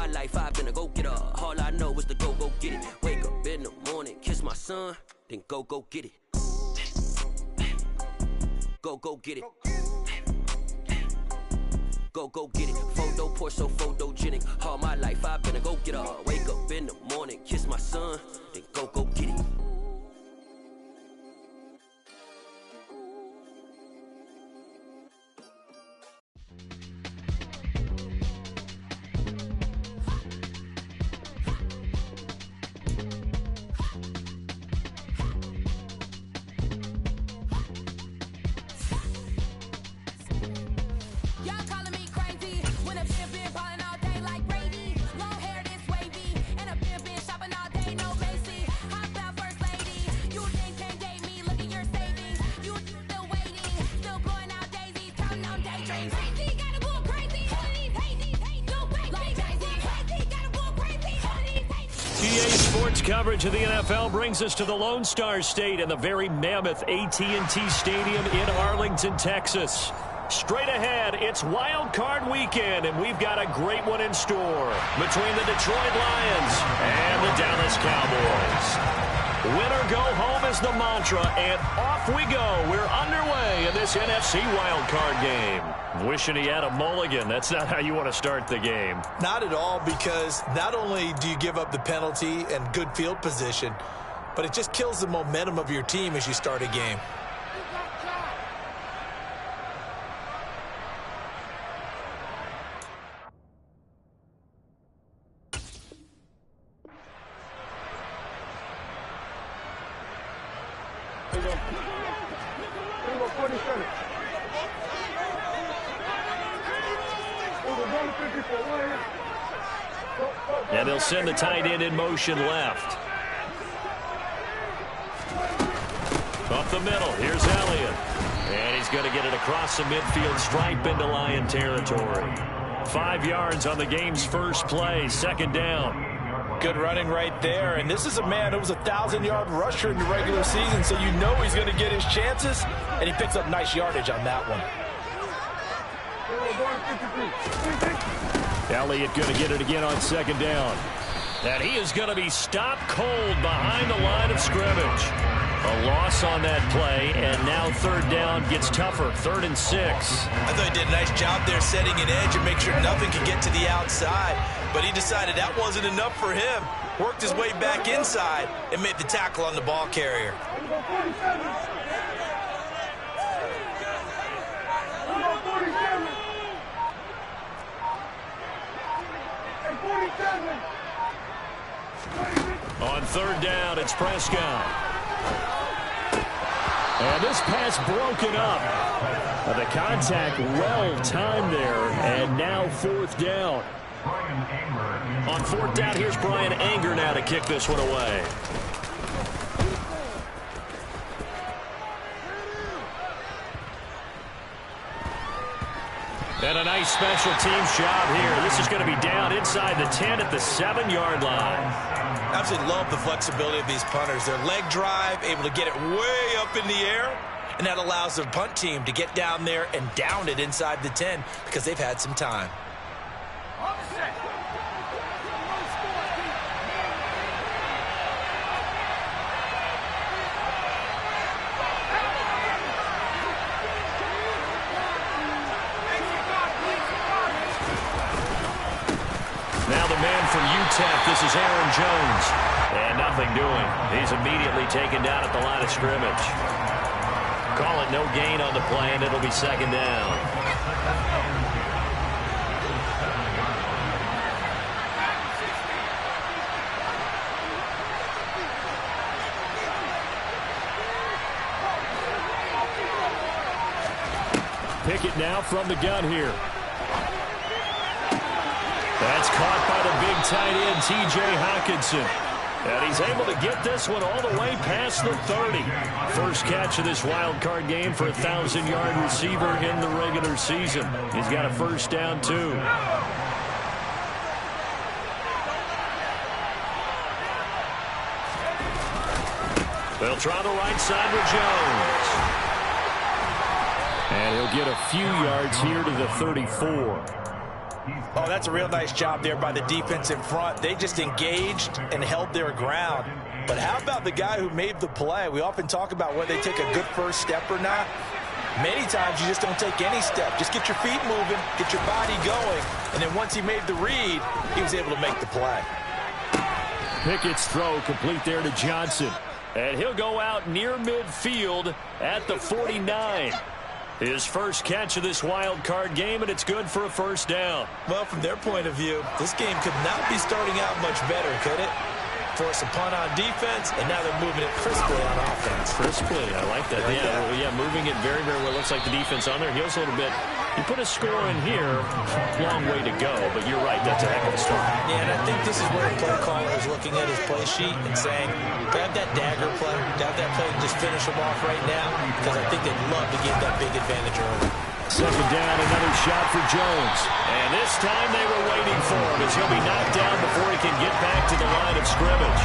my life, I've been a go-getter. All I know is to go get it. Wake up in the morning, kiss my son, then go get it. Go get it. Go get it. Photo poor, so photogenic. All my life, I've been a go-getter. Wake up in the morning, kiss my son, then go get it. Coverage of the NFL brings us to the Lone Star State and the very mammoth AT&T Stadium in Arlington, Texas. Straight ahead, it's Wild Card Weekend, and we've got a great one in store between the Detroit Lions and the Dallas Cowboys. Win or go home is the mantra, and off we go. We're underway in this NFC Wild Card game. Wishing he had a mulligan. That's not how you want to start the game. Not at all, because not only do you give up the penalty and good field position, but it just kills the momentum of your team as you start a game. And they'll send the tight end in motion left. Up the middle, here's Elliott. And he's going to get it across the midfield stripe into Lion territory. 5 yards on the game's first play, second down. Good running right there, and this is a man who was a 1,000-yard rusher in the regular season, so you know he's going to get his chances, and he picks up nice yardage on that one. Elliott going to get it again on second down. And he is going to be stopped cold behind the line of scrimmage. A loss on that play, and now third down gets tougher, 3rd and 6. I thought he did a nice job there setting an edge and make sure nothing could get to the outside. But he decided that wasn't enough for him. Worked his way back inside and made the tackle on the ball carrier. On third down, it's Prescott. And this pass broken up. The contact well timed there, and now 4th down. On 4th down, here's Brian Anger now to kick this one away. And a nice special teams job here. This is going to be down inside the 10 at the 7-yard line. Absolutely love the flexibility of these punters. Their leg drive, able to get it way up in the air, and that allows their punt team to get down there and down it inside the 10 because they've had some time. Now the man from UTEP, this is Aaron Jones. And nothing doing. He's immediately taken down at the line of scrimmage. Call it no gain on the play, and it'll be second down. Pickett now from the gun here. That's caught by the big tight end, T.J. Hockenson. And he's able to get this one all the way past the 30. First catch of this wild card game for a 1,000-yard receiver in the regular season. He's got a first down, too. They'll try the right side with Jones. And he'll get a few yards here to the 34. Oh, that's a real nice job there by the defense in front. They just engaged and held their ground. But how about the guy who made the play? We often talk about whether they take a good first step or not. Many times you just don't take any step. Just get your feet moving, get your body going, and then once he made the read, he was able to make the play. Pickett's throw complete there to Johnson. And he'll go out near midfield at the 49. His first catch of this wild card game, and it's good for a first down. Well, from their point of view, this game could not be starting out much better, could it? Force a punt on defense, and now they're moving it crisply on offense. Crisply, I like that. Yeah, moving it very, very well. Looks like the defense on there heals a little bit. You put a score in here, long way to go, but you're right, that's a heck of a start. Yeah, and I think this is where the play caller is looking at his play sheet and saying, grab that dagger play, grab that play and just finish them off right now, because I think they'd love to get that big advantage early. Second down, another shot for Jones. And this time they were waiting for him as he'll be knocked down before he can get back to the line of scrimmage.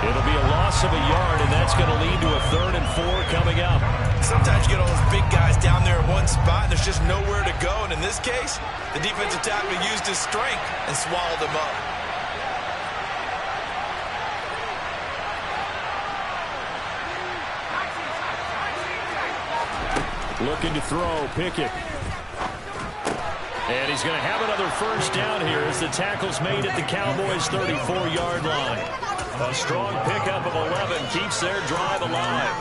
It'll be a loss of a yard, and that's going to lead to a 3rd and 4 coming up. Sometimes you get all those big guys down there in one spot, and there's just nowhere to go. And in this case, the defensive tackle used his strength and swallowed him up. Looking to throw, Pickett. And he's going to have another first down here as the tackle's made at the Cowboys' 34-yard line. A strong pickup of 11 keeps their drive alive.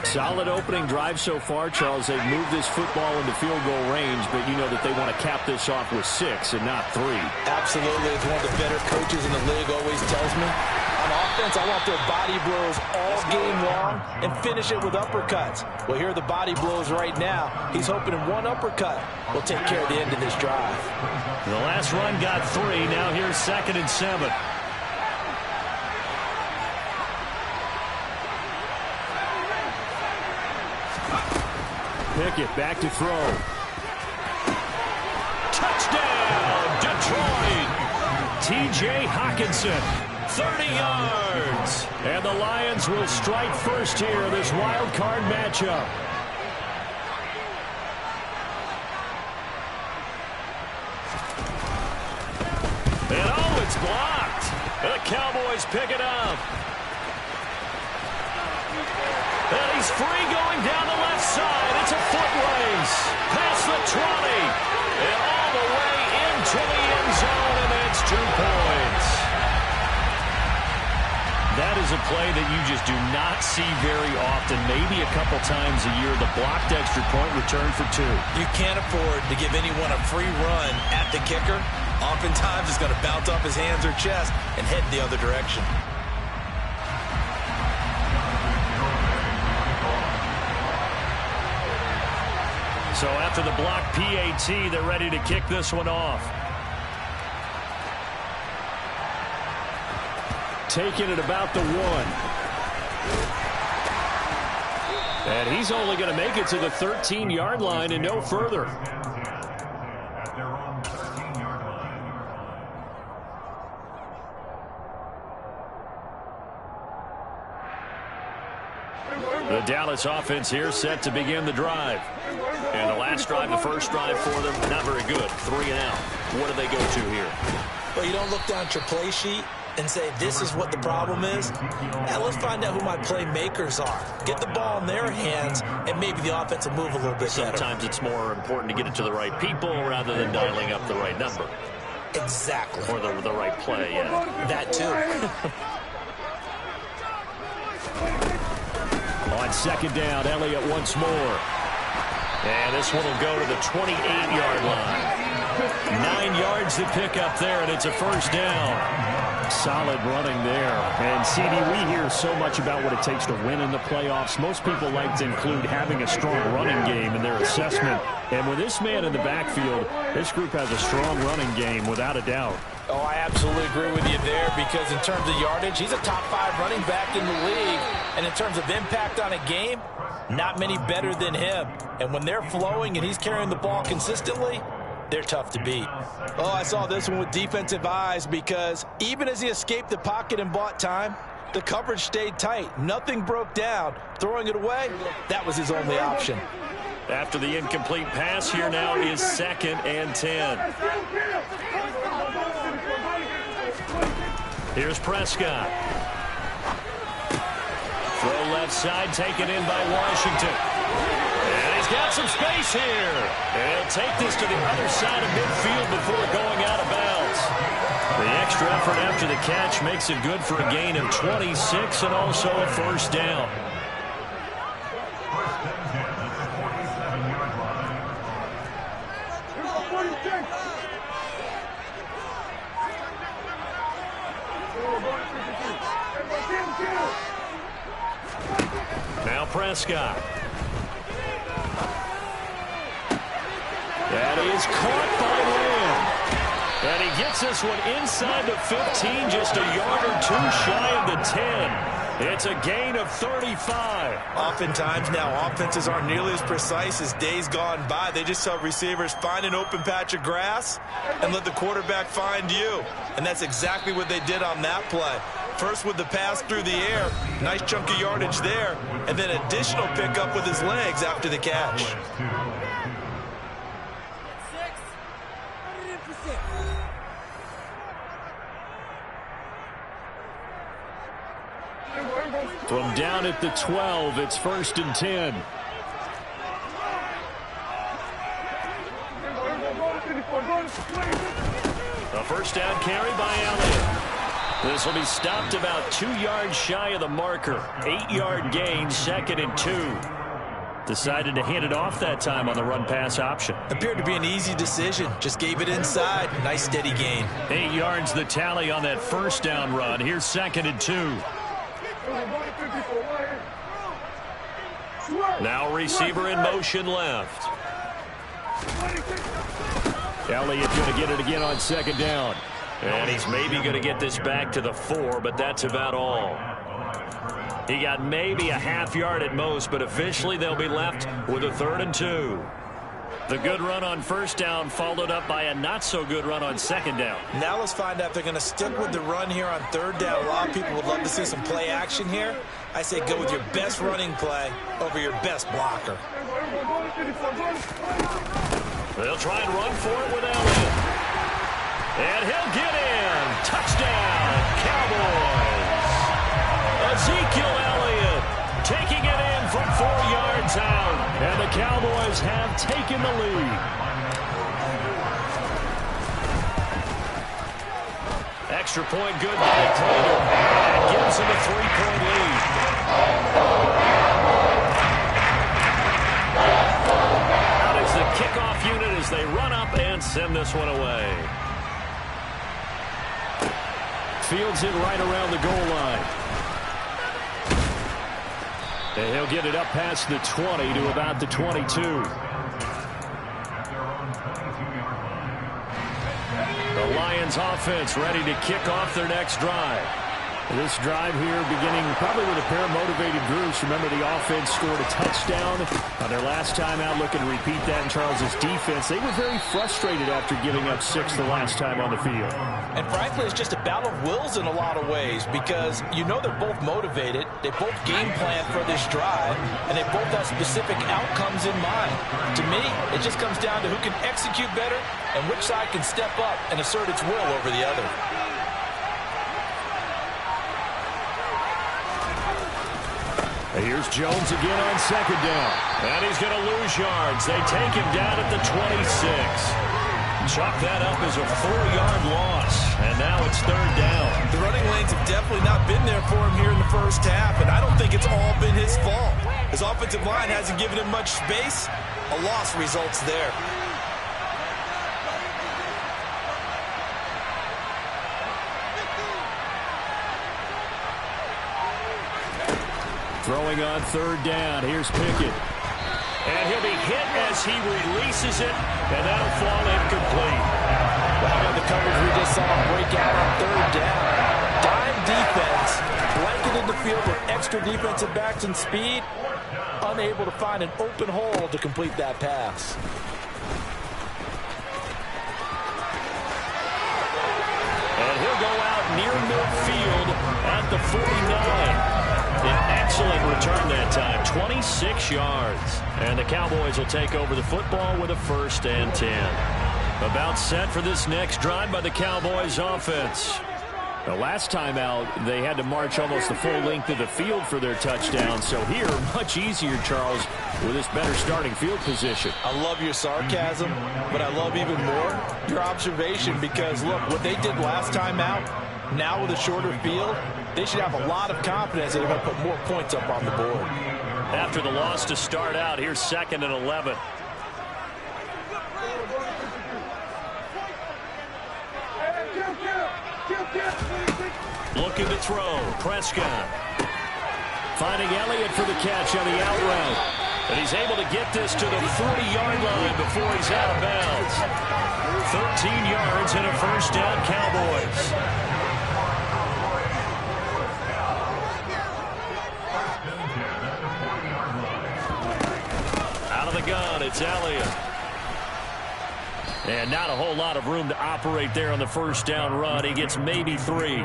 Solid opening drive so far, Charles. They've moved this football into field goal range, but you know that they want to cap this off with 6 and not 3. Absolutely. As one of the better coaches in the league always tells me, on offense, I want their body blows all game long and finish it with uppercuts. Well, here are the body blows right now. He's hoping in one uppercut will take care of the end of this drive. The last run got 3. Now here's 2nd and 7. Pickett back to throw. Touchdown, Detroit! T.J. Hockenson, 30 yards. And the Lions will strike first here in this wild card matchup. And oh, it's blocked. The Cowboys pick it up. And he's free going down the left side. It's a foot race. Past the 20. And all the way into the end zone. And that's 2 points. That is a play that you just do not see very often. Maybe a couple times a year. The blocked extra point return for 2. You can't afford to give anyone a free run at the kicker. Oftentimes it's going to bounce off his hands or chest and head the other direction. So after the block PAT, they're ready to kick this one off. Taking it about the 1. And he's only going to make it to the 13-yard line and no further. The Dallas offense here set to begin the drive. And the last drive, the first drive for them, not very good. 3 and out. What do they go to here? Well, you don't look down at your play sheet and say, this is what the problem is. Now, let's find out who my playmakers are. Get the ball in their hands, and maybe the offense will move a little bit better. Sometimes it's more important to get it to the right people rather than dialing up the right number. Exactly. Or the right play, yeah. That, too. On 2nd down, Elliott once more. And this one will go to the 28-yard line. 9 yards to pick up there, and it's a first down. Solid running there. And, CD, we hear so much about what it takes to win in the playoffs. Most people like to include having a strong running game in their assessment. And with this man in the backfield, this group has a strong running game without a doubt. Oh, I absolutely agree with you there, because in terms of yardage, he's a top 5 running back in the league. And in terms of impact on a game, not many better than him. And when they're flowing and he's carrying the ball consistently, they're tough to beat. Oh, I saw this one with defensive eyes, because even as he escaped the pocket and bought time, the coverage stayed tight. Nothing broke down. Throwing it away, that was his only option. After the incomplete pass, here now is 2nd and 10. Here's Prescott. Throw left side, taken in by Washington. And he's got some space here. And he'll take this to the other side of midfield before going out of bounds. The extra effort after the catch makes it good for a gain of 26 and also a first down. Now Prescott. That is caught by Lamb. And he gets this one inside the 15, just a yard or two shy of the 10. It's a gain of 35. Oftentimes now, offenses aren't nearly as precise as days gone by. They just tell receivers, find an open patch of grass and let the quarterback find you. And that's exactly what they did on that play. First with the pass through the air, nice chunk of yardage there, and then additional pickup with his legs after the catch. From down at the 12, it's 1st and 10. A first down carry by Elliott. This will be stopped about 2 yards shy of the marker. 8-yard gain, 2nd and 2. Decided to hand it off that time on the run-pass option. Appeared to be an easy decision. Just gave it inside. Nice steady gain. 8 yards the tally on that first down run. Here's 2nd and 2. Now receiver in motion left. Elliott going to get it again on 2nd down. And he's maybe going to get this back to the 4, but that's about all. He got maybe a half yard at most, but officially they'll be left with a 3rd and 2. The good run on first down followed up by a not-so-good run on 2nd down. Now let's find out if they're going to stick with the run here on 3rd down. A lot of people would love to see some play action here. I say go with your best running play over your best blocker. They'll try and run for it with Elliott. And he'll get in. Touchdown, Cowboys. Ezekiel Elliott taking it in from 4 yards out. And the Cowboys have taken the lead. Extra point good by Clayton. That gives him a 3-point lead. Out is the kickoff unit as they run up and send this one away. Fields it right around the goal line. And he'll get it up past the 20 to about the 22. The Lions offense ready to kick off their next drive. This drive here beginning probably with a pair of motivated groups. Remember, the offense scored a touchdown on their last time out. Looking to repeat that in Charles's defense. They were very frustrated after giving up 6 the last time on the field. And frankly, it's just a battle of wills in a lot of ways because you know they're both motivated. They both game plan for this drive, and they both have specific outcomes in mind. To me, it just comes down to who can execute better and which side can step up and assert its will over the other. Here's Jones again on 2nd down. And he's going to lose yards. They take him down at the 26. Chalk that up as a 4-yard loss. And now it's 3rd down. The running lanes have definitely not been there for him here in the first half, and I don't think it's all been his fault. His offensive line hasn't given him much space. A loss results there. Throwing on 3rd down. Here's Pickett. And he'll be hit as he releases it, and that'll fall incomplete. Well, the coverage we just saw break out on 3rd down. Dime defense, blanketed the field with extra defensive backs and speed, unable to find an open hole to complete that pass. And he'll go out near midfield at the 49. An excellent return that time, 26 yards. And the Cowboys will take over the football with a 1st and 10. About set for this next drive by the Cowboys offense. The last time out, they had to march almost the full length of the field for their touchdown. So here, much easier, Charles, with this better starting field position. I love your sarcasm, but I love even more your observation because, look, what they did last time out, now with a shorter field, they should have a lot of confidence that they're going to put more points up on the board. After the loss to start out, here's 2nd and 11. Looking to throw. Prescott. Finding Elliott for the catch on the out route. And he's able to get this to the 30-yard line before he's out of bounds. 13 yards and a first down, Cowboys. Out of the gun, it's Elliott. And not a whole lot of room to operate there on the first down run. He gets maybe 3.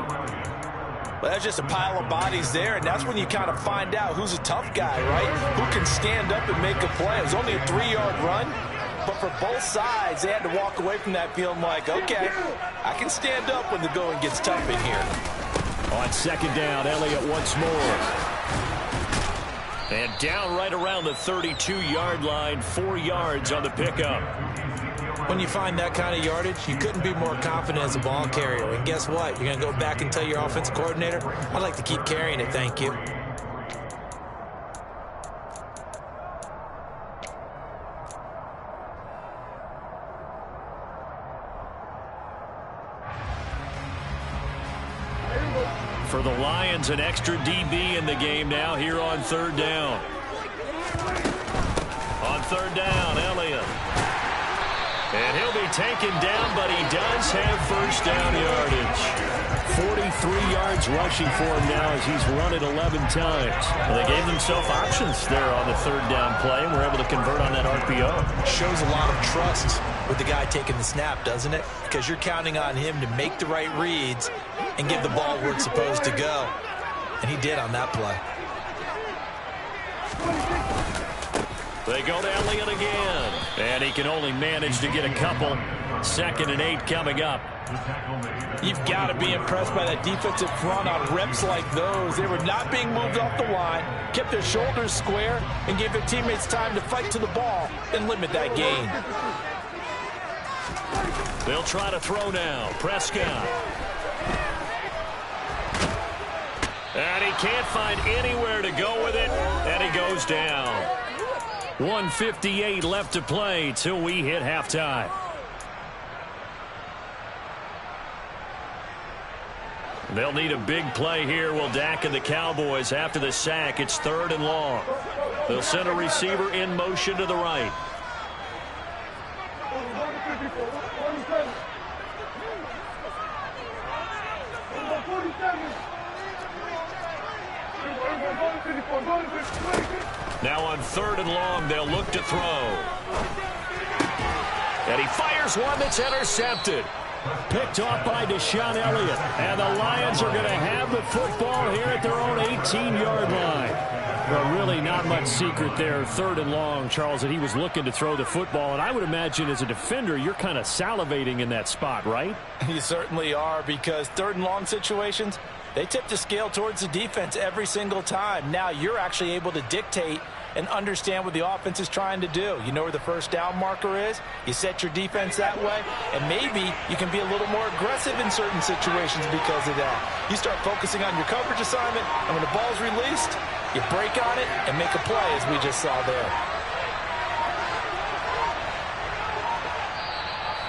Well, that's just a pile of bodies there, and that's when you kind of find out who's a tough guy, right? Who can stand up and make a play. It was only a 3-yard run, but for both sides, they had to walk away from that feeling like, okay, I can stand up when the going gets tough in here. On 2nd down, Elliott once more. And down right around the 32-yard line, 4 yards on the pickup. When you find that kind of yardage, you couldn't be more confident as a ball carrier. And guess what? You're going to go back and tell your offensive coordinator, I'd like to keep carrying it, thank you. For the Lions, an extra DB in the game now here on 3rd down. On 3rd down, Elliott. And he'll be taken down, but he does have first down yardage. 43 yards rushing for him now as he's run it 11 times. Well, they gave themselves options there on the 3rd down play, and were able to convert on that RPO. Shows a lot of trust with the guy taking the snap, doesn't it? Because you're counting on him to make the right reads and give the ball where it's supposed to go. And he did on that play. They go to Elliott again. And he can only manage to get a couple. 2nd and 8 coming up. You've got to be impressed by that defensive front on reps like those. They were not being moved off the line, kept their shoulders square, and gave their teammates time to fight to the ball and limit that gain. They'll try to throw now. Prescott. And he can't find anywhere to go with it, and he goes down. 1:58 left to play till we hit halftime. They'll need a big play here, will Dak and the Cowboys. After the sack, it's 3rd and long. They'll send a receiver in motion to the right. Now on 3rd and long, they'll look to throw. And he fires one that's intercepted. Picked off by Deshaun Elliott. And the Lions are going to have the football here at their own 18-yard line. Well, really not much secret there. 3rd and long, Charles, that he was looking to throw the football. And I would imagine as a defender, you're kind of salivating in that spot, right? You certainly are, because 3rd and long situations, they tip the scale towards the defense every single time. Now you're actually able to dictate and understand what the offense is trying to do. You know where the first down marker is. You set your defense that way, and maybe you can be a little more aggressive in certain situations because of that. You start focusing on your coverage assignment, and when the ball's released, you break on it and make a play, as we just saw there.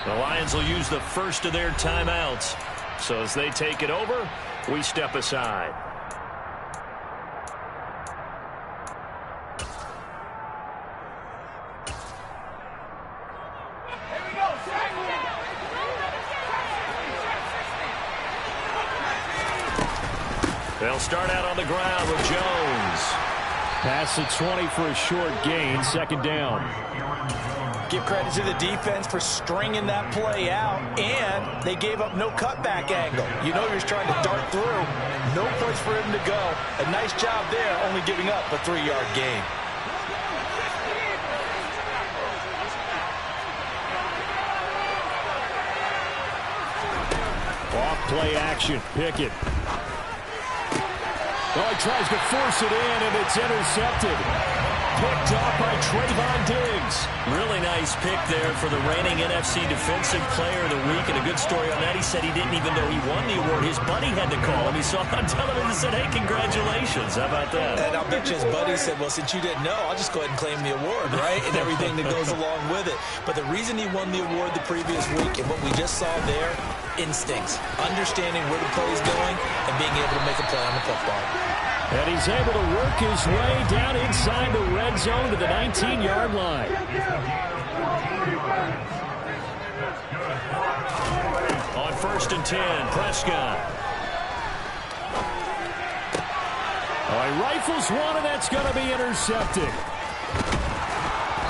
The Lions will use the first of their timeouts. So as they take it over, we step aside. They'll start out on the ground with Jones. Pass at 20 for a short gain, 2nd down. Give credit to the defense for stringing that play out, and they gave up no cutback angle. You know you're trying to dart through. No place for him to go. A nice job there, only giving up a 3-yard gain. Off play action. Pickett. Oh, he tries to force it in, and it's intercepted. Picked off by Trayvon Diggs. Really nice pick there for the reigning NFC Defensive Player of the Week. And a good story on that, he said he didn't even know he won the award. His buddy had to call him. He saw it on television and said, hey, congratulations. How about that? And I'll bet you his buddy said, well, since you didn't know, I'll just go ahead and claim the award, right? And everything that goes along with it. But the reason he won the award the previous week and what we just saw there, instincts, understanding where the play is going and being able to make a play on the football. And he's able to work his way down inside the red zone to the 19-yard line. On 1st and 10, Prescott. Oh, he rifles one, and that's going to be intercepted.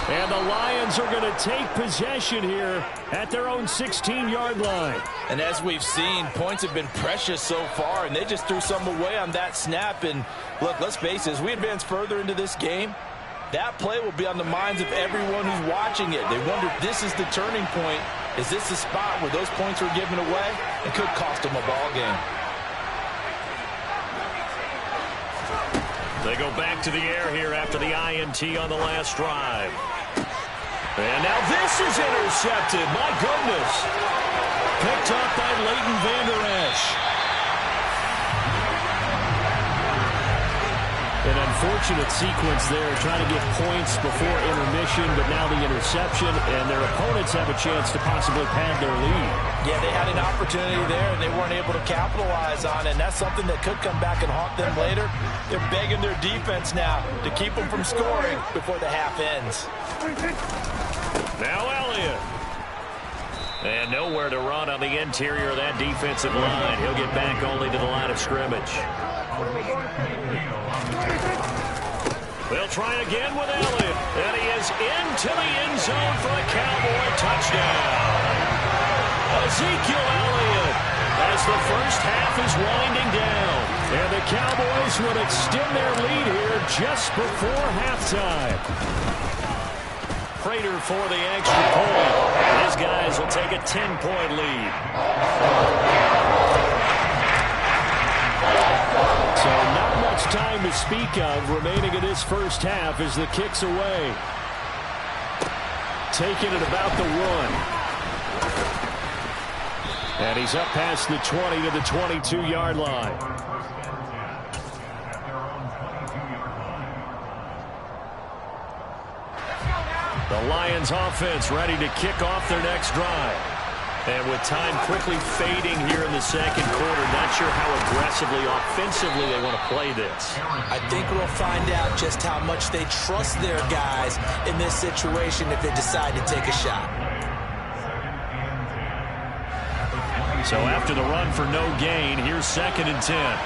And the Lions are going to take possession here at their own 16-yard line. And as we've seen, points have been precious so far, and they just threw some away on that snap. And look, let's face it, as we advance further into this game, that play will be on the minds of everyone who's watching it. They wonder, this is the turning point. Is this the spot where those points were given away? It could cost them a ball game. They go back to the air here after the INT on the last drive. And now this is intercepted. My goodness. Picked up by Leighton Vander Esch. An unfortunate sequence there, trying to get points before intermission, but now the interception, and their opponents have a chance to possibly pad their lead. Yeah, they had an opportunity there, and they weren't able to capitalize on it, and that's something that could come back and haunt them later. They're begging their defense now to keep them from scoring before the half ends. Now Elliott. And nowhere to run on the interior of that defensive line. He'll get back only to the line of scrimmage. They'll try again with Elliott. And he is into the end zone for a Cowboy touchdown. Ezekiel Elliott as the first half is winding down. And the Cowboys will extend their lead here just before halftime. Prater for the extra point. His guys will take a 10-point lead. So not much time to speak of remaining in this first half as the kick's away. Taking it about the 1. And he's up past the 20 to the 22-yard line. The Lions offense ready to kick off their next drive. And with time quickly fading here in the second quarter, not sure how aggressively, offensively they want to play this. I think we'll find out just how much they trust their guys in this situation if they decide to take a shot. So after the run for no gain, here's 2nd and 10.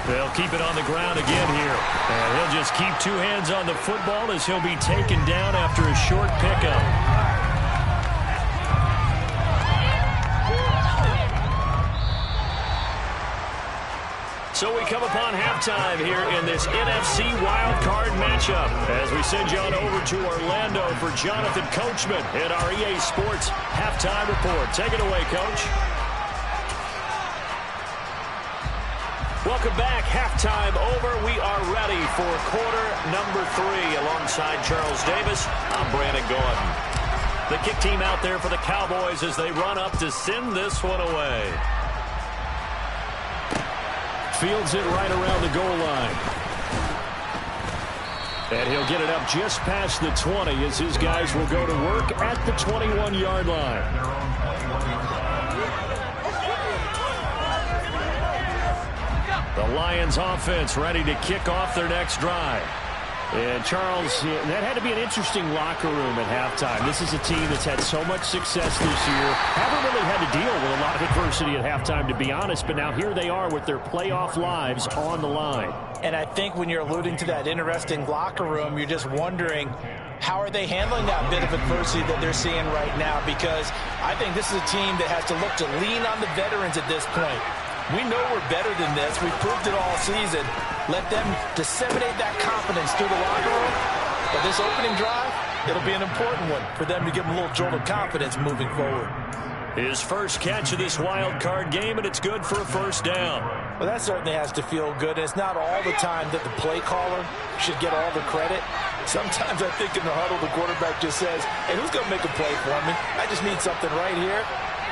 They'll keep it on the ground again here. And he'll just keep two hands on the football as he'll be taken down after a short pickup. So we come upon halftime here in this NFC wildcard matchup as we send you on over to Orlando for Jonathan Coachman at our EA Sports Halftime Report. Take it away, Coach. Welcome back. Halftime over. We are ready for quarter number 3 alongside Charles Davis. I'm Brandon Gordon. The kick team out there for the Cowboys as they run up to send this one away. Fields it right around the goal line. And he'll get it up just past the 20 as his guys will go to work at the 21-yard line. The Lions offense ready to kick off their next drive. And Charles, that had to be an interesting locker room at halftime. This is a team that's had so much success this year. Haven't really had to deal with a lot of adversity at halftime, to be honest. But now here they are with their playoff lives on the line. And I think when you're alluding to that interesting locker room, you're just wondering, how are they handling that bit of adversity that they're seeing right now? Because I think this is a team that has to look to lean on the veterans at this point. We know we're better than this. We've proved it all season. Let them disseminate that confidence through the locker room. But this opening drive, it'll be an important one for them to give them a little jolt of confidence moving forward. His first catch of this wild card game, and it's good for a first down. Well, that certainly has to feel good. It's not all the time that the play caller should get all the credit. Sometimes I think in the huddle, the quarterback just says, hey, who's going to make a play for me? I just need something right here.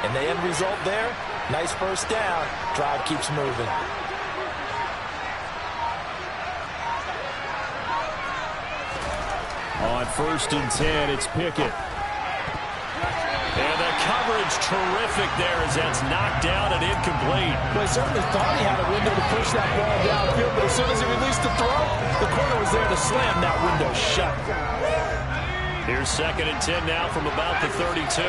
And the end result there, nice first down. Drive keeps moving. On 1st and 10, it's Pickett. And the coverage terrific there as that's knocked down and incomplete. Well, he certainly thought he had a window to push that ball downfield, but as soon as he released the throw, the corner was there to slam that window shut. Here's 2nd and 10 now from about the 32.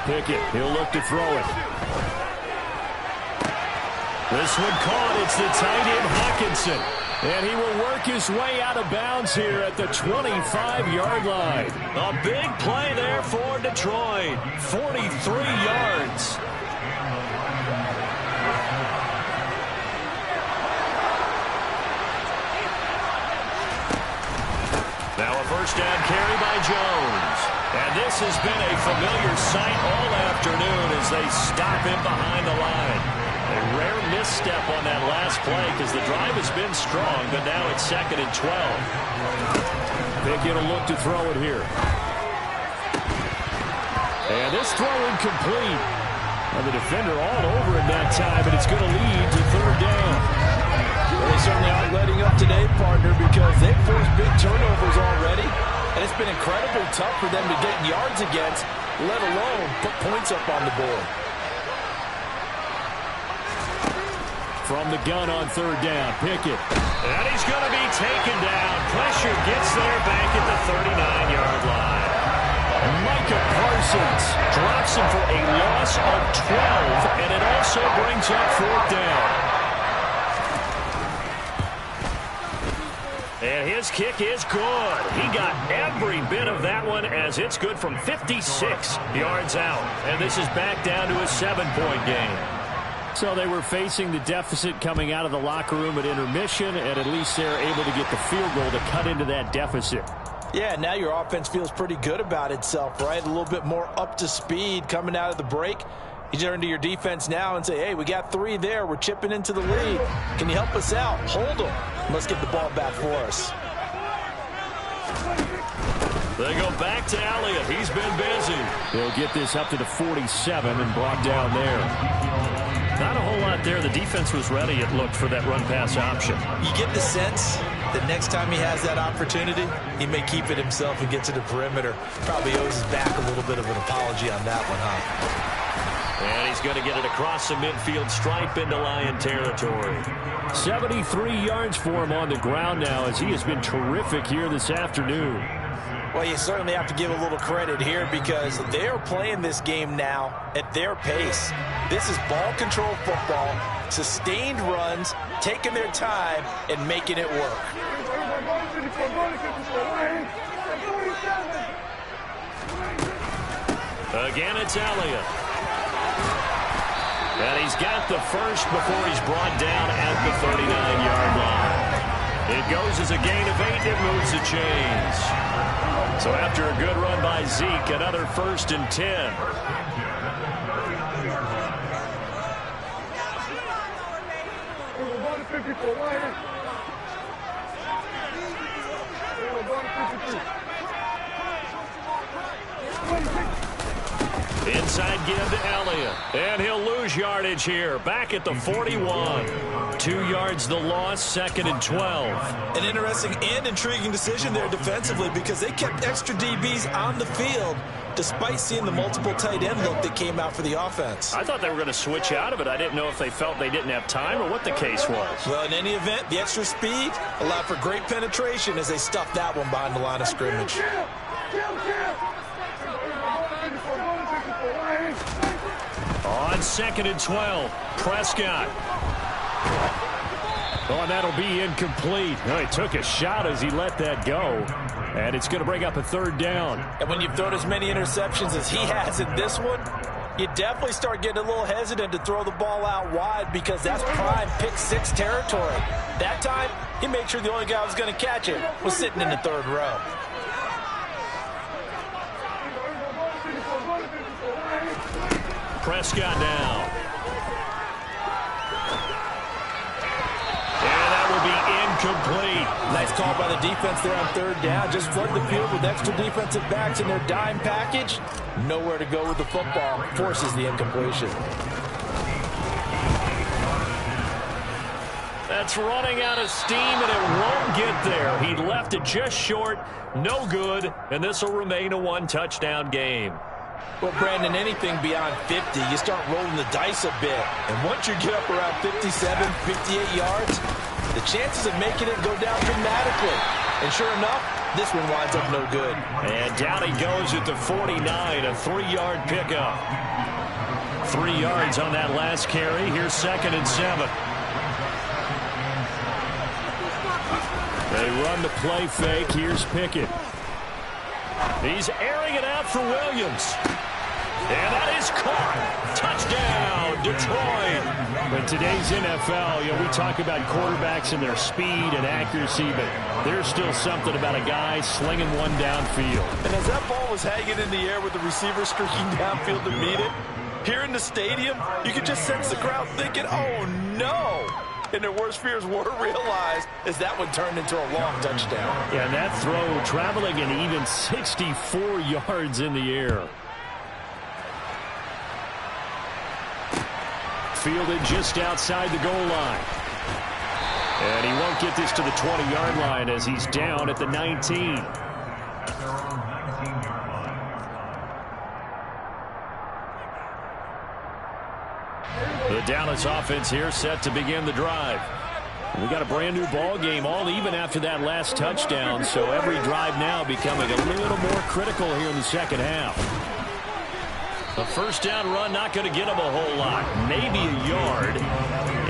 Pickett, he'll look to throw it. This one caught. It's the tight end Hawkinson. And he will work his way out of bounds here at the 25-yard line. A big play there for Detroit. 43 yards. Now a first down carry by Jones. And this has been a familiar sight all afternoon as they stop him behind the line. A rare misstep on that last play because the drive has been strong, but now it's 2nd and 12. Pickett will look to throw it here. And this throw incomplete. And the defender all over him that time, and it's going to lead to 3rd down. Well, they certainly aren't letting up today, partner, because they've forced big turnovers already. And it's been incredibly tough for them to get yards against, let alone put points up on the board. From the gun on 3rd down, Pickett. And he's going to be taken down. Pressure gets there back at the 39-yard line. Micah Parsons drops him for a loss of 12, and it also brings up 4th down. And his kick is good. He got every bit of that one as it's good from 56 yards out. And this is back down to a 7-point game. So they were facing the deficit coming out of the locker room at intermission, and at least they're able to get the field goal to cut into that deficit. Yeah, now your offense feels pretty good about itself, right? A little bit more up to speed coming out of the break. You turn to your defense now and say, hey, we got 3 there. We're chipping into the lead. Can you help us out? Hold them. Let's get the ball back for us. They go back to Elliott. He's been busy. He'll get this up to the 47 and brought down there. Not a whole lot there. The defense was ready, it looked, for that run-pass option. You get the sense that next time he has that opportunity, he may keep it himself and get to the perimeter. Probably owes his back a little bit of an apology on that one, huh? And he's going to get it across the midfield stripe into Lion territory. 73 yards for him on the ground now as he has been terrific here this afternoon. Well, you certainly have to give a little credit here because they are playing this game now at their pace. This is ball control football, sustained runs, taking their time, and making it work. Again, it's Elliott. And he's got the first before he's brought down at the 39-yard line. It goes as a gain of 8, and it moves the chains. So after a good run by Zeke, another 1st and 10. Inside give to Elliott. And he'll lose yardage here. Back at the 41. 2 yards the loss, 2nd and 12. An interesting and intriguing decision there defensively because they kept extra DBs on the field despite seeing the multiple tight end look that came out for the offense. I thought they were going to switch out of it. I didn't know if they felt they didn't have time or what the case was. Well, in any event, the extra speed allowed for great penetration as they stuffed that one behind the line of scrimmage. On 2nd and 12, Prescott. Oh, and that'll be incomplete. No, he took a shot as he let that go. And it's going to bring up a 3rd down. And when you've thrown as many interceptions as he has in this one, you definitely start getting a little hesitant to throw the ball out wide because that's prime pick 6 territory. That time, He made sure the only guy who was going to catch it was sitting in the third row. Prescott now. And that will be incomplete. Nice call by the defense there on third down. Just flood the field with extra defensive backs in their dime package. Nowhere to go with the football. Forces the incompletion. That's running out of steam, and it won't get there. He left it just short. No good, and this will remain a one-touchdown game. Well, Brandon, anything beyond 50, you start rolling the dice a bit. And once you get up around 57, 58 yards, the chances of making it go down dramatically. And sure enough, this one winds up no good. And down he goes at the 49, a 3-yard pickup. 3 yards on that last carry. Here's 2nd and 7. They run the play fake. Here's Pickett. He's airing it out for Williams. And that is caught. Touchdown, Detroit. In today's NFL, we talk about quarterbacks and their speed and accuracy, but there's still something about a guy slinging one downfield. And as that ball was hanging in the air with the receiver streaking downfield to meet it, here in the stadium, you could just sense the crowd thinking, oh, no. And their worst fears were realized as that one turned into a long touchdown. Yeah, and that throw traveling an even 64 yards in the air. Fielded just outside the goal line. And he won't get this to the 20-yard line as he's down at the 19. The Dallas offense here set to begin the drive. We got a brand new ball game, all even after that last touchdown, so every drive now becoming a little more critical here in the second half. The first down run not going to get him a whole lot, maybe a yard.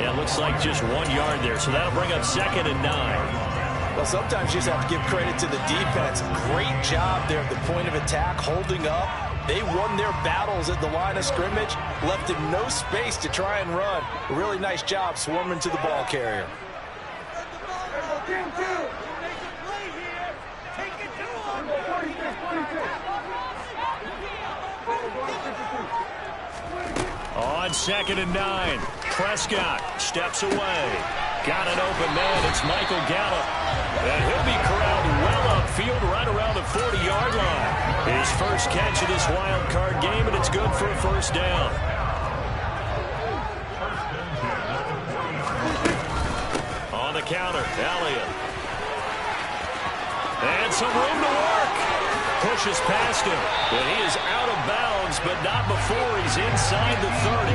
Yeah, it looks like just 1 yard there, so that'll bring up 2nd and 9. Well, sometimes you just have to give credit to the defense. Great job there at the point of attack, holding up. They won their battles at the line of scrimmage, left him no space to try and run. A really nice job swarming to the ball carrier. On 2nd and 9, Prescott steps away. Got an open man. It's Michael Gallup. And he'll be corralled well upfield right around the 40-yard line. His first catch of this wild card game, and it's good for a first down. On the counter, Elliott. And some room to work. Pushes past him. And he is out of bounds, but not before he's inside the 30.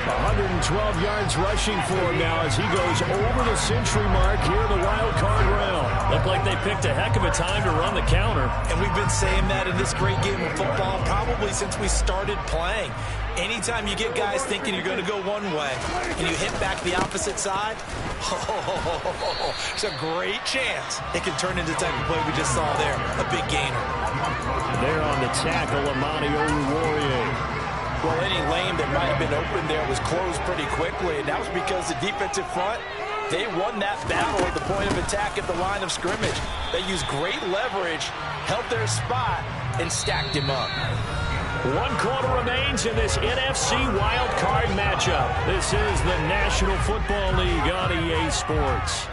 112 yards rushing for him now as he goes over the century mark here in the wild card round. Looked like they picked a heck of a time to run the counter. And we've been saying that in this great game of football probably since we started playing. Anytime you get guys thinking you're going to go one way and you hit back the opposite side, it's a great chance it can turn into the type of play we just saw there, a big gainer. There on the tackle, Amani Oruwariye. Well, any lane that might have been open there was closed pretty quickly, and that was because the defensive front, they won that battle at the point of attack at the line of scrimmage. They used great leverage, held their spot, and stacked him up. 1 quarter remains in this NFC wild card matchup. This is the National Football League on EA Sports.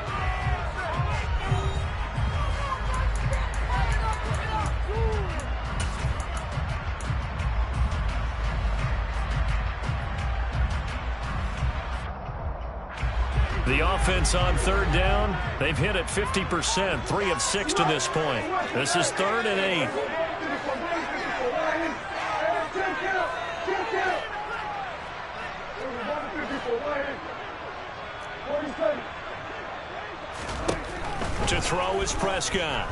The offense on 3rd down, they've hit it 50%, 3 of 6 to this point. This is 3rd and 8. To throw is Prescott.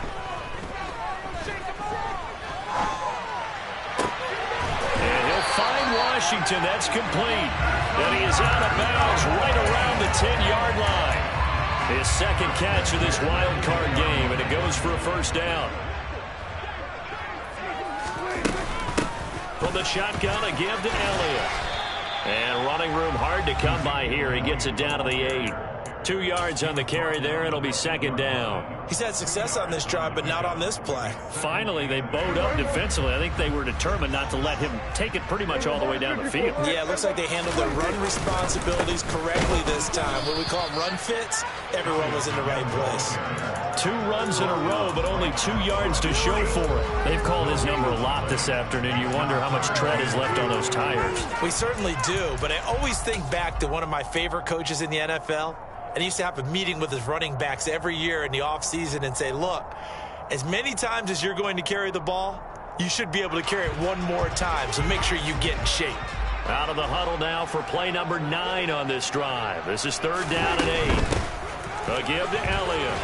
And he'll find Washington. That's complete. And he is out of bounds right around the 10-yard line. His second catch of this wild card game, and it goes for a first down. From the shotgun, a give to Elliott. And running room hard to come by here. He gets it down to the 8. 2 yards on the carry there. It'll be second down. He's had success on this drive, but not on this play. Finally, they bowed up defensively. I think they were determined not to let him take it pretty much all the way down the field. Yeah, it looks like they handled their run responsibilities correctly this time. What we call them run fits, everyone was in the right place. 2 runs in a row, but only 2 yards to show for it. They've called his number a lot this afternoon. You wonder how much tread is left on those tires. We certainly do, but I always think back to one of my favorite coaches in the NFL. And he used to have a meeting with his running backs every year in the offseason and say, look, as many times as you're going to carry the ball, you should be able to carry it one more time, so make sure you get in shape. Out of the huddle now for play number 9 on this drive. This is 3rd down and 8. A give to Elliott.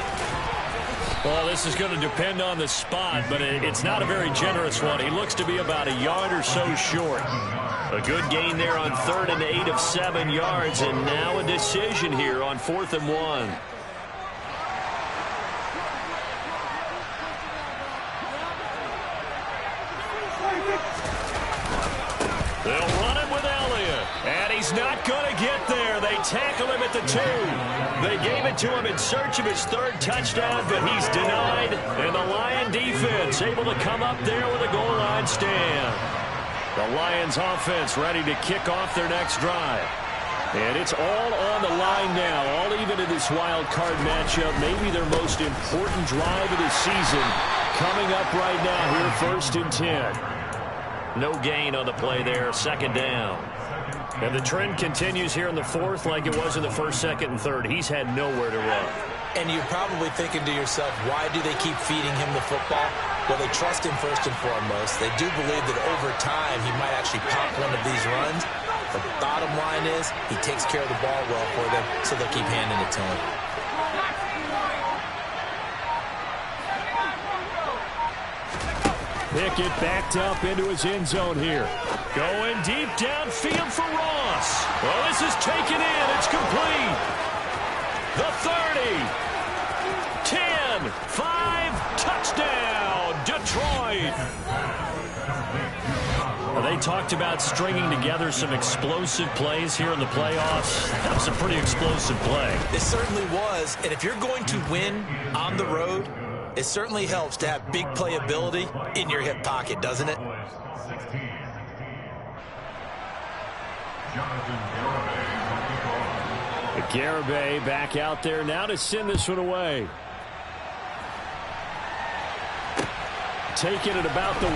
Well, this is going to depend on the spot, but it's not a very generous one. He looks to be about a yard or so short. A good gain there on 3rd and 8 of 7 yards, and now a decision here on 4th and 1. They'll run it with Elliott, and he's not going to get there. They tackle him at the 2. They gave it to him in search of his 3rd touchdown, but he's denied, and the Lion defense able to come up there with a goal line stand. The Lions offense ready to kick off their next drive. And it's all on the line now, all even in this wild card matchup. Maybe their most important drive of the season coming up right now here, 1st and 10. No gain on the play there, 2nd down. And the trend continues here in the 4th like it was in the 1st, 2nd, and 3rd. He's had nowhere to run. And you're probably thinking to yourself, why do they keep feeding him the football? Well, they trust him first and foremost. They do believe that over time he might actually pop one of these runs. The bottom line is he takes care of the ball well for them, so they'll keep handing it to him. Pickett backed up into his end zone here. Going deep downfield for Ross. Well, this is taken in. It's complete. The 30. 10. 5. Touchdown. Detroit. Well, they talked about stringing together some explosive plays here in the playoffs. That was a pretty explosive play. It certainly was. And if you're going to win on the road, it certainly helps to have big playability in your hip pocket, doesn't it? Garibay back out there now to send this one away. Taking it about the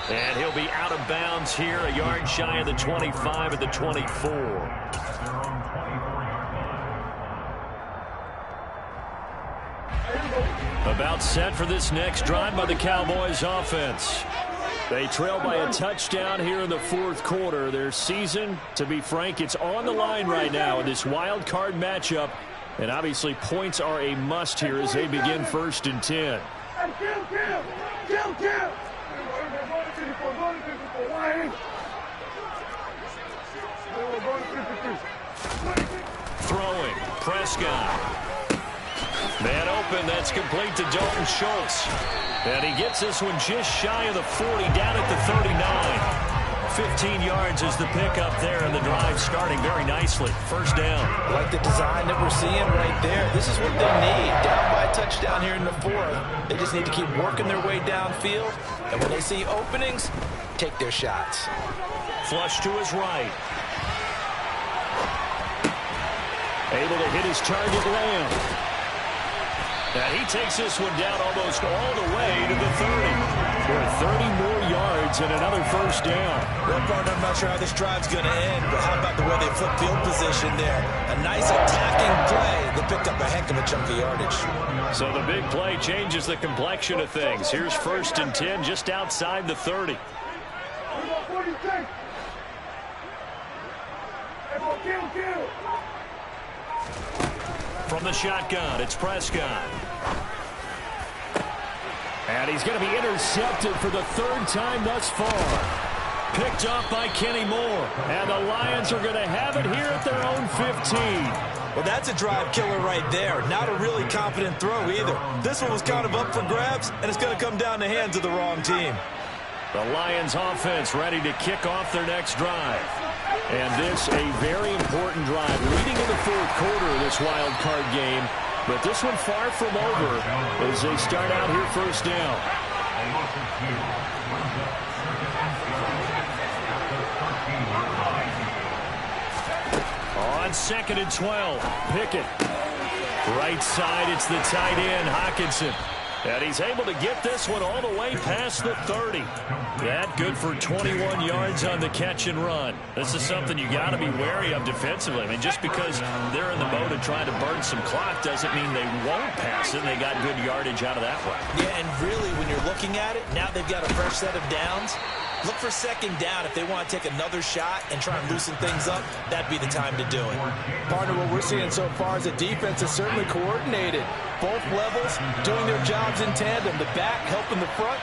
1. And he'll be out of bounds here, a yard shy of the 25 at the 24. About set for this next drive by the Cowboys offense. They trail by a touchdown here in the 4th quarter. Their season, to be frank, it's on the line right now in this wild card matchup. And obviously points are a must here as they begin 1st and 10. Throwing, Prescott. Man open, that's complete to Dalton Schultz. And he gets this one just shy of the 40, down at the 39. 15 yards is the pickup there, and the drive starting very nicely. 1st down. Like the design that we're seeing right there. This is what they need. Down by a touchdown here in the 4th. They just need to keep working their way downfield. And when they see openings, take their shots. Flush to his right. Able to hit his target, Lamb. And he takes this one down almost all the way to the 30. For 30 more yards and another 1st down. Well, partner, I'm not sure how this drive's going to end, but how about the way they flip field position there? A nice attacking play that picked up a heck of a chunk of yardage. So the big play changes the complexion of things. Here's 1st and 10 just outside the 30. From the shotgun, it's Prescott. And he's going to be intercepted for the 3rd time thus far. Picked off by Kenny Moore. And the Lions are going to have it here at their own 15. Well, that's a drive killer right there. Not a really confident throw either. This one was kind of up for grabs, and it's going to come down the hands of the wrong team. The Lions offense ready to kick off their next drive. And this a very important drive leading in the fourth quarter of this wild card game. But this one far from over as they start out here first down. On 2nd and 12, Pickett. Right side, it's the tight end, Hockenson. And he's able to get this one all the way past the 30. That good for 21 yards on the catch and run. This is something you got to be wary of defensively. I mean, just because they're in the mode of trying to burn some clock doesn't mean they won't pass it, and they got good yardage out of that one. Yeah, and really, when you're looking at it, now they've got a fresh set of downs. Look for second down. If they want to take another shot and try and loosen things up, that'd be the time to do it. Partner, what we're seeing so far is the defense is certainly coordinated. Both levels doing their jobs in tandem. The back helping the front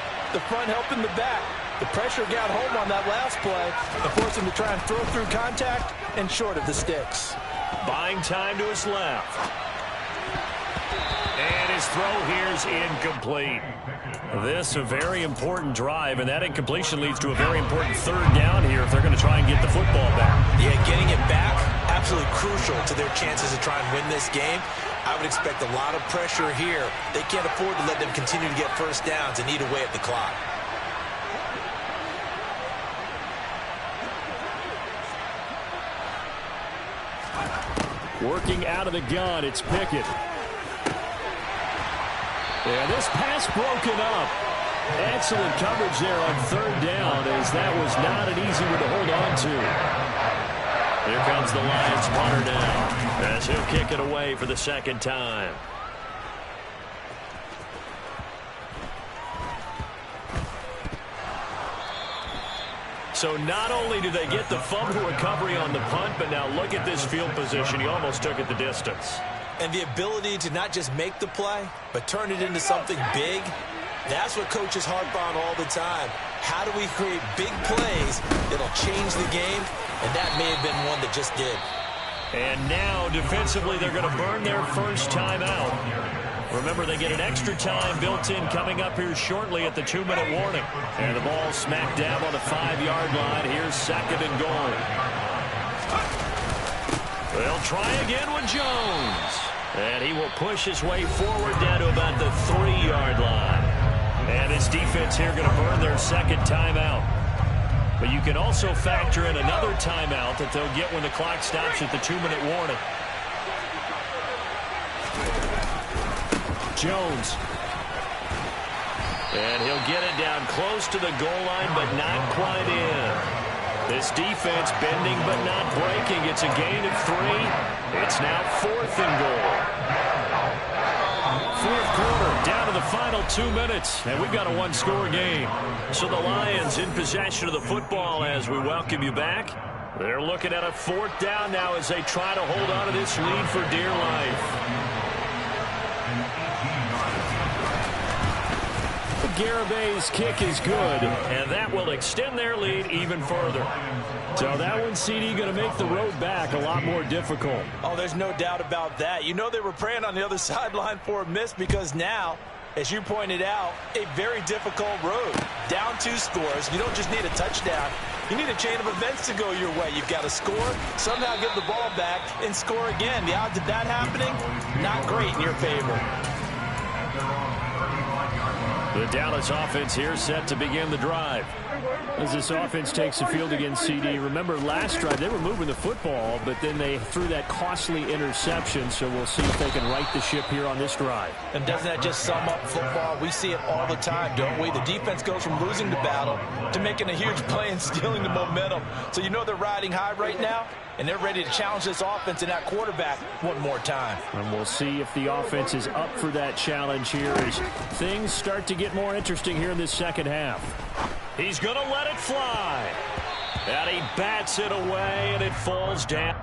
helping the back. The pressure got home on that last play and forced him to try and throw through contact and short of the sticks. Buying time to his left. And his throw here's incomplete. This a very important drive, and that incompletion leads to a very important third down here if they're going to try and get the football back. Yeah, getting it back, absolutely crucial to their chances to try and win this game. I would expect a lot of pressure here. They can't afford to let them continue to get first downs and eat away at the clock. Working out of the gun, it's Pickett. And this pass broken up. Excellent coverage there on third down, as that was not an easy one to hold on to. Here comes the Lions punter now, as he'll kick it away for the second time. So not only do they get the fumble recovery on the punt, but now look at this field position. He almost took it the distance. And the ability to not just make the play, but turn it into something big, that's what coaches harp on all the time. How do we create big plays that'll change the game? And that may have been one that just did. And now, defensively, they're going to burn their first time out. Remember, they get an extra time built in coming up here shortly at the 2-minute warning. And the ball smack dab on the 5-yard line. Here's 2nd and goal. They'll try again with Jones. And he will push his way forward down to about the 3-yard line. And his defense here going to burn their second timeout. But you can also factor in another timeout that they'll get when the clock stops at the 2-minute warning. Jones. And he'll get it down close to the goal line, but not quite in. This defense bending but not breaking. It's a gain of 3. It's now 4th and goal. Fourth quarter, down to the final 2 minutes, and we've got a one-score game. So the Lions in possession of the football as we welcome you back. They're looking at a 4th down now as they try to hold on to this lead for dear life. Garabay's kick is good, and that will extend their lead even further. So that one, CD, going to make the road back a lot more difficult. Oh, there's no doubt about that. You know they were praying on the other sideline for a miss because now, as you pointed out, a very difficult road. Down 2 scores. You don't just need a touchdown. You need a chain of events to go your way. You've got to score, somehow get the ball back, and score again. The odds of that happening, not great in your favor. The Dallas offense here set to begin the drive. As this offense takes the field against CD, remember last drive they were moving the football, but then they threw that costly interception, so we'll see if they can right the ship here on this drive. And doesn't that just sum up football? We see it all the time, don't we? The defense goes from losing the battle to making a huge play and stealing the momentum. So you know they're riding high right now, and they're ready to challenge this offense and that quarterback one more time. And we'll see if the offense is up for that challenge here as things start to get more interesting here in this second half. He's going to let it fly. And he bats it away, and it falls down.